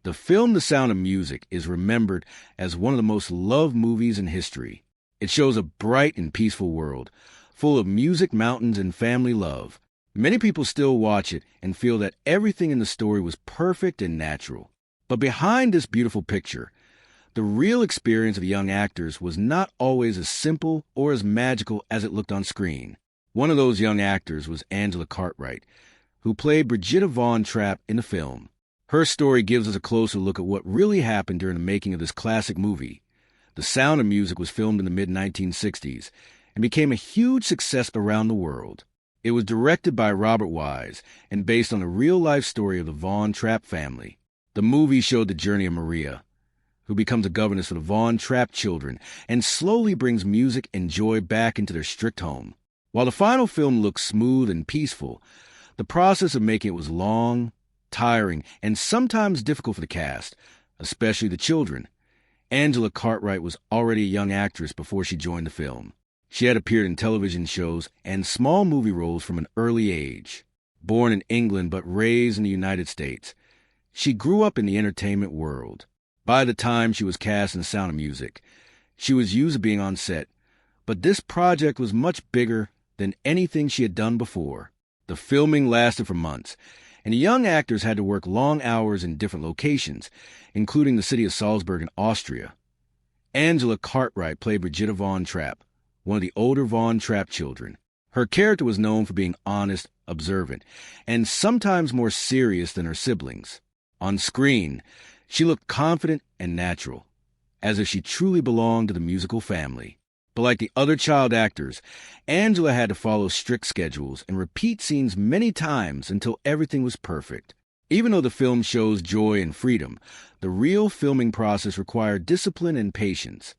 The film The Sound of Music is remembered as one of the most loved movies in history. It shows a bright and peaceful world, full of music, mountains, and family love. Many people still watch it and feel that everything in the story was perfect and natural. But behind this beautiful picture, the real experience of the young actors was not always as simple or as magical as it looked on screen. One of those young actors was Angela Cartwright, who played Brigitta Von Trapp in the film. Her story gives us a closer look at what really happened during the making of this classic movie. The Sound of Music was filmed in the mid-1960s and became a huge success around the world. It was directed by Robert Wise and based on a real-life story of the Von Trapp family. The movie showed the journey of Maria, who becomes a governess for the Von Trapp children and slowly brings music and joy back into their strict home. While the final film looks smooth and peaceful, the process of making it was long, tiring, and sometimes difficult for the cast, especially the children. Angela Cartwright was already a young actress before she joined the film. She had appeared in television shows and small movie roles from an early age. Born in England but raised in the United States, she grew up in the entertainment world. By the time she was cast in The Sound of Music, she was used to being on set, but this project was much bigger than anything she had done before. The filming lasted for months, and the young actors had to work long hours in different locations, including the city of Salzburg in Austria. Angela Cartwright played Brigitta Von Trapp, one of the older Von Trapp children. Her character was known for being honest, observant, and sometimes more serious than her siblings. On screen, she looked confident and natural, as if she truly belonged to the musical family. But like the other child actors, Angela had to follow strict schedules and repeat scenes many times until everything was perfect. Even though the film shows joy and freedom, the real filming process required discipline and patience.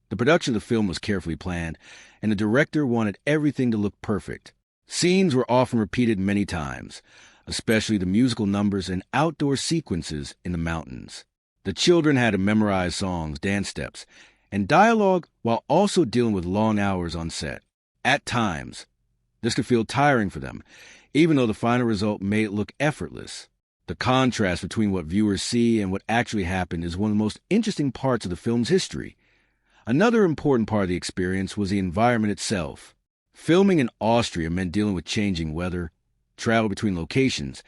The production of the film was carefully planned, and the director wanted everything to look perfect. Scenes were often repeated many times, especially the musical numbers and outdoor sequences in the mountains. The children had to memorize songs, dance steps, and dialogue while also dealing with long hours on set. At times, this could feel tiring for them, even though the final result made it look effortless. The contrast between what viewers see and what actually happened is one of the most interesting parts of the film's history. Another important part of the experience was the environment itself. Filming in Austria meant dealing with changing weather, travel between locations,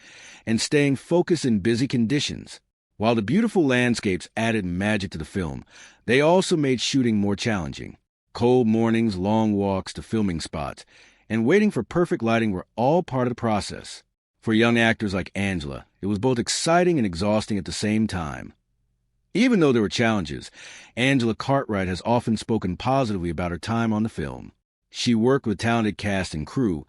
and staying focused in busy conditions. While the beautiful landscapes added magic to the film, they also made shooting more challenging. Cold mornings, long walks to filming spots, and waiting for perfect lighting were all part of the process. For young actors like Angela, it was both exciting and exhausting at the same time. Even though there were challenges, Angela Cartwright has often spoken positively about her time on the film. She worked with a talented cast and crew,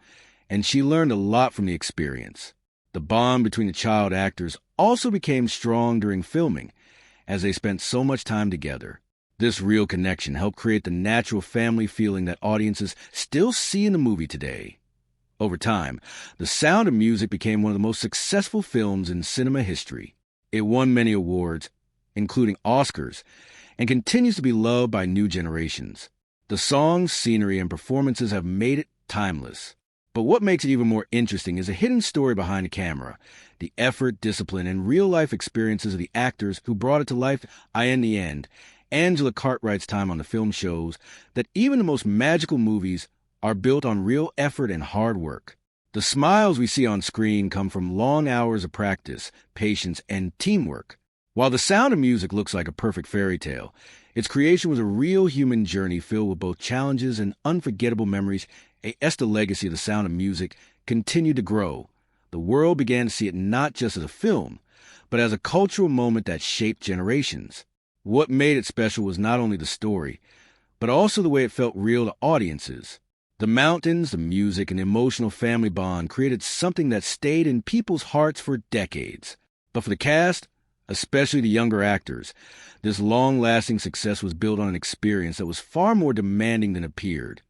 and she learned a lot from the experience. The bond between the child actors also became strong during filming, as they spent so much time together. This real connection helped create the natural family feeling that audiences still see in the movie today. Over time, The Sound of Music became one of the most successful films in cinema history. It won many awards, including Oscars, and continues to be loved by new generations. The songs, scenery, and performances have made it timeless. But what makes it even more interesting is a hidden story behind the camera, the effort, discipline, and real-life experiences of the actors who brought it to life. In the end, Angela Cartwright's time on the film shows that even the most magical movies are built on real effort and hard work. The smiles we see on screen come from long hours of practice, patience, and teamwork. While The Sound of Music looks like a perfect fairy tale, its creation was a real human journey filled with both challenges and unforgettable memories. As the legacy of The Sound of Music continued to grow, the world began to see it not just as a film, but as a cultural moment that shaped generations. What made it special was not only the story, but also the way it felt real to audiences. The mountains, the music, and the emotional family bond created something that stayed in people's hearts for decades. But for the cast, especially the younger actors, this long-lasting success was built on an experience that was far more demanding than appeared.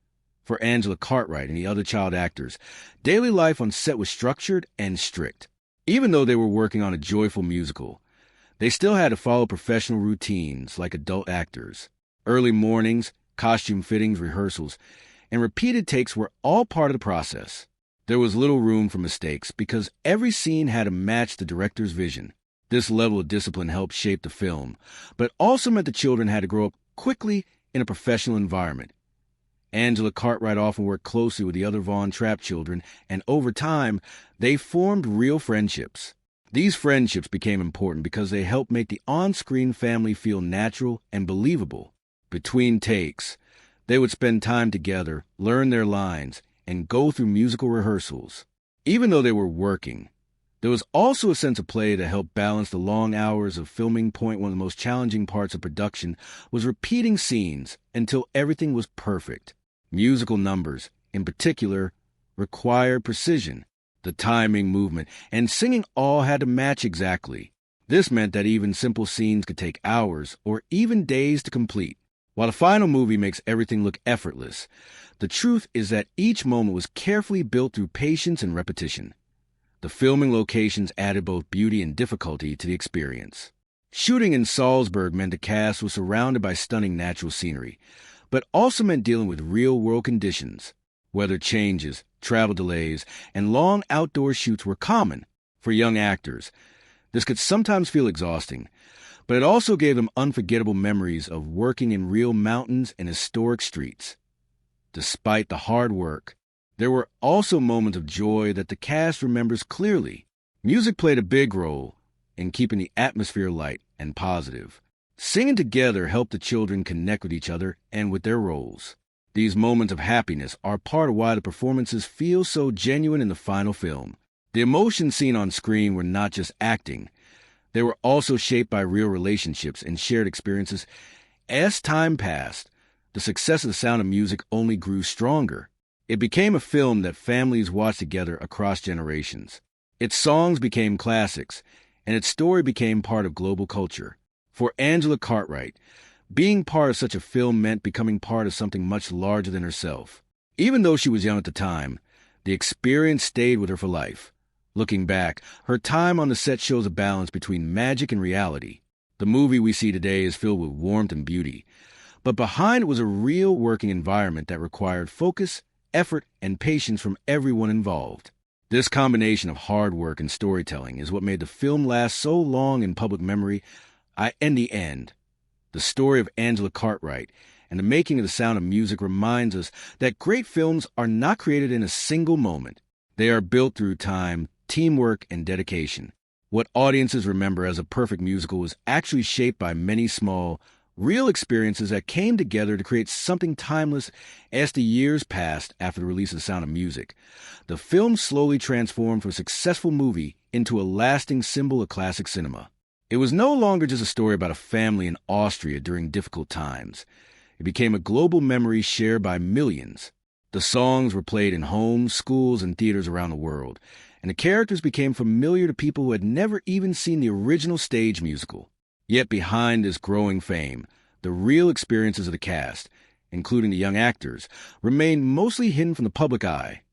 For Angela Cartwright and the other child actors, daily life on set was structured and strict. Even though they were working on a joyful musical, they still had to follow professional routines like adult actors. Early mornings, costume fittings, rehearsals, and repeated takes were all part of the process. There was little room for mistakes because every scene had to match the director's vision. This level of discipline helped shape the film, but also meant the children had to grow up quickly in a professional environment. Angela Cartwright often worked closely with the other Von Trapp children, and over time, they formed real friendships. These friendships became important because they helped make the on-screen family feel natural and believable. Between takes, they would spend time together, learn their lines, and go through musical rehearsals. Even though they were working, there was also a sense of play to help balance the long hours of filming. One of the most challenging parts of production was repeating scenes until everything was perfect. Musical numbers, in particular, required precision. The timing, movement, and singing all had to match exactly. This meant that even simple scenes could take hours or even days to complete. While the final movie makes everything look effortless, the truth is that each moment was carefully built through patience and repetition. The filming locations added both beauty and difficulty to the experience. Shooting in Salzburg meant the cast was surrounded by stunning natural scenery, but also meant dealing with real-world conditions. Weather changes, travel delays, and long outdoor shoots were common for young actors. This could sometimes feel exhausting, but it also gave them unforgettable memories of working in real mountains and historic streets. Despite the hard work, there were also moments of joy that the cast remembers clearly. Music played a big role in keeping the atmosphere light and positive. Singing together helped the children connect with each other and with their roles. These moments of happiness are part of why the performances feel so genuine in the final film. The emotions seen on screen were not just acting. They were also shaped by real relationships and shared experiences. As time passed, the success of The Sound of Music only grew stronger. It became a film that families watched together across generations. Its songs became classics, and its story became part of global culture. For Angela Cartwright, being part of such a film meant becoming part of something much larger than herself. Even though she was young at the time, the experience stayed with her for life. Looking back, her time on the set shows a balance between magic and reality. The movie we see today is filled with warmth and beauty, but behind it was a real working environment that required focus, effort, and patience from everyone involved. This combination of hard work and storytelling is what made the film last so long in public memory. In the end, the story of Angela Cartwright and the making of The Sound of Music reminds us that great films are not created in a single moment. They are built through time, teamwork, and dedication. What audiences remember as a perfect musical was actually shaped by many small, real experiences that came together to create something timeless. As the years passed after the release of The Sound of Music, the film slowly transformed from a successful movie into a lasting symbol of classic cinema. It was no longer just a story about a family in Austria during difficult times. It became a global memory shared by millions. The songs were played in homes, schools, and theaters around the world, and the characters became familiar to people who had never even seen the original stage musical. Yet behind this growing fame, the real experiences of the cast, including the young actors, remained mostly hidden from the public eye.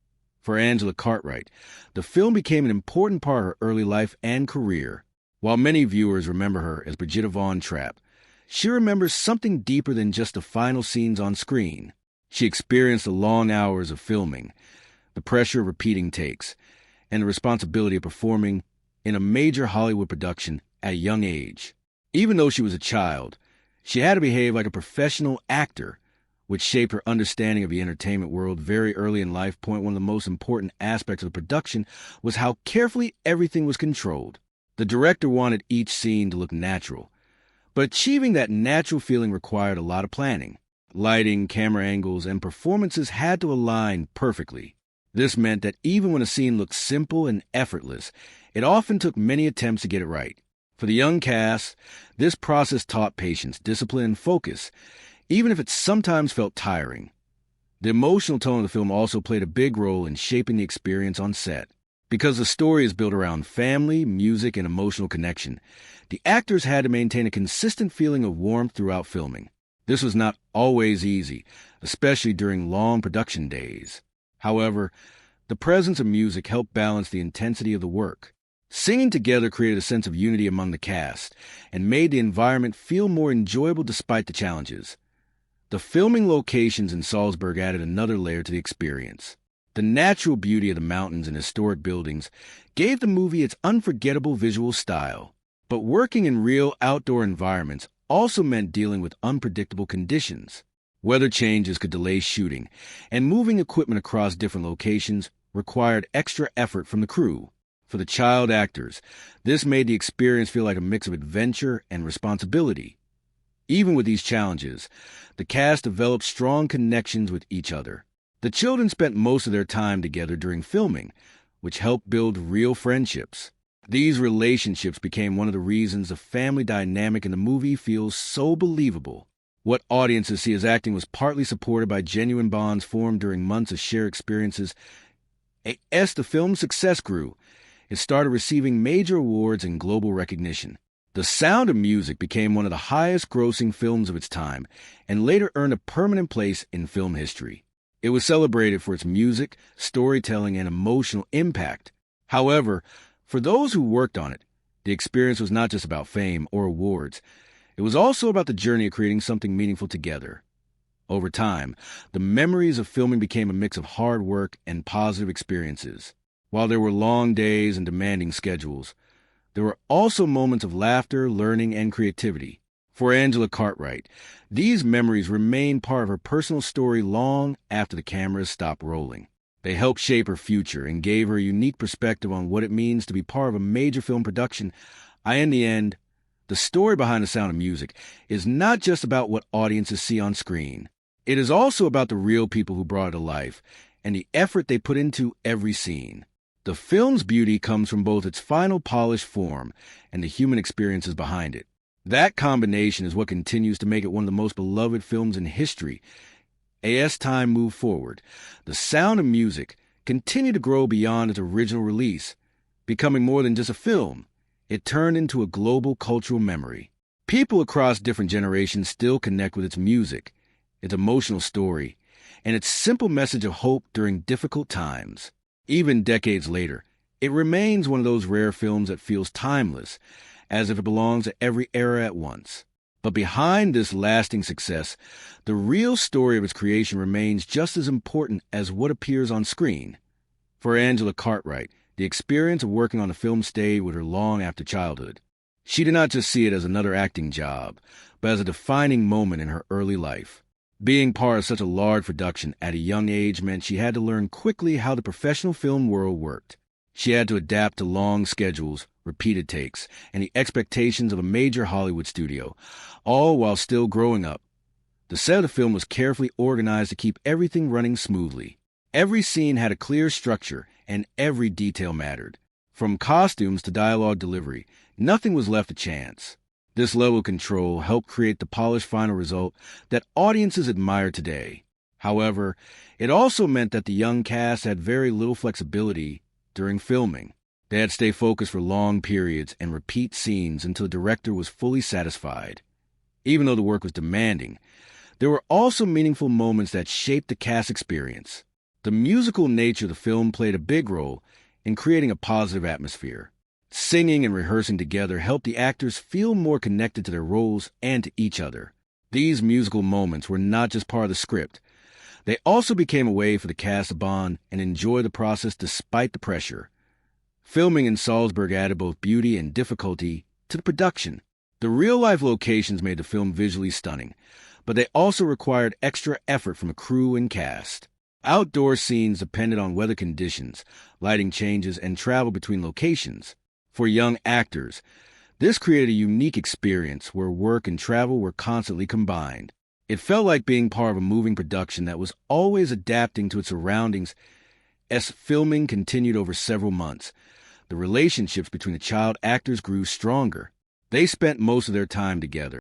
For Angela Cartwright, the film became an important part of her early life and career. While many viewers remember her as Brigitta Von Trapp, she remembers something deeper than just the final scenes on screen. She experienced the long hours of filming, the pressure of repeating takes, and the responsibility of performing in a major Hollywood production at a young age. Even though she was a child, she had to behave like a professional actor, which shaped her understanding of the entertainment world very early in life. One of the most important aspects of the production was how carefully everything was controlled. The director wanted each scene to look natural, but achieving that natural feeling required a lot of planning. Lighting, camera angles, and performances had to align perfectly. This meant that even when a scene looked simple and effortless, it often took many attempts to get it right. For the young cast, this process taught patience, discipline, and focus, even if it sometimes felt tiring. The emotional tone of the film also played a big role in shaping the experience on set. Because the story is built around family, music, and emotional connection, the actors had to maintain a consistent feeling of warmth throughout filming. This was not always easy, especially during long production days. However, the presence of music helped balance the intensity of the work. Singing together created a sense of unity among the cast and made the environment feel more enjoyable despite the challenges. The filming locations in Salzburg added another layer to the experience. The natural beauty of the mountains and historic buildings gave the movie its unforgettable visual style. But working in real outdoor environments also meant dealing with unpredictable conditions. Weather changes could delay shooting, and moving equipment across different locations required extra effort from the crew. For the child actors, this made the experience feel like a mix of adventure and responsibility. Even with these challenges, the cast developed strong connections with each other. The children spent most of their time together during filming, which helped build real friendships. These relationships became one of the reasons the family dynamic in the movie feels so believable. What audiences see as acting was partly supported by genuine bonds formed during months of shared experiences. As the film's success grew, it started receiving major awards and global recognition. The Sound of Music became one of the highest-grossing films of its time and later earned a permanent place in film history. It was celebrated for its music, storytelling, and emotional impact. However, for those who worked on it, the experience was not just about fame or awards. It was also about the journey of creating something meaningful together. Over time, the memories of filming became a mix of hard work and positive experiences. While there were long days and demanding schedules, there were also moments of laughter, learning, and creativity. For Angela Cartwright, these memories remain part of her personal story long after the cameras stopped rolling. They helped shape her future and gave her a unique perspective on what it means to be part of a major film production. In the end, the story behind The Sound of Music is not just about what audiences see on screen. It is also about the real people who brought it to life and the effort they put into every scene. The film's beauty comes from both its final polished form and the human experiences behind it. That combination is what continues to make it one of the most beloved films in history. As time moved forward, The Sound of Music continued to grow beyond its original release. Becoming more than just a film, it turned into a global cultural memory. People across different generations still connect with its music, its emotional story, and its simple message of hope during difficult times. Even decades later, it remains one of those rare films that feels timeless, as if it belongs to every era at once. But behind this lasting success, the real story of its creation remains just as important as what appears on screen. For Angela Cartwright, the experience of working on the film stayed with her long after childhood. She did not just see it as another acting job, but as a defining moment in her early life. Being part of such a large production at a young age meant she had to learn quickly how the professional film world worked. She had to adapt to long schedules, repeated takes, and the expectations of a major Hollywood studio, all while still growing up. The set of the film was carefully organized to keep everything running smoothly. Every scene had a clear structure, and every detail mattered. From costumes to dialogue delivery, nothing was left to chance. This level of control helped create the polished final result that audiences admire today. However, it also meant that the young cast had very little flexibility during filming. They had to stay focused for long periods and repeat scenes until the director was fully satisfied. Even though the work was demanding, there were also meaningful moments that shaped the cast experience. The musical nature of the film played a big role in creating a positive atmosphere. Singing and rehearsing together helped the actors feel more connected to their roles and to each other. These musical moments were not just part of the script. They also became a way for the cast to bond and enjoy the process despite the pressure. Filming in Salzburg added both beauty and difficulty to the production. The real-life locations made the film visually stunning, but they also required extra effort from a crew and cast. Outdoor scenes depended on weather conditions, lighting changes, and travel between locations. For young actors, this created a unique experience where work and travel were constantly combined. It felt like being part of a moving production that was always adapting to its surroundings. As filming continued over several months, the relationships between the child actors grew stronger. They spent most of their time together,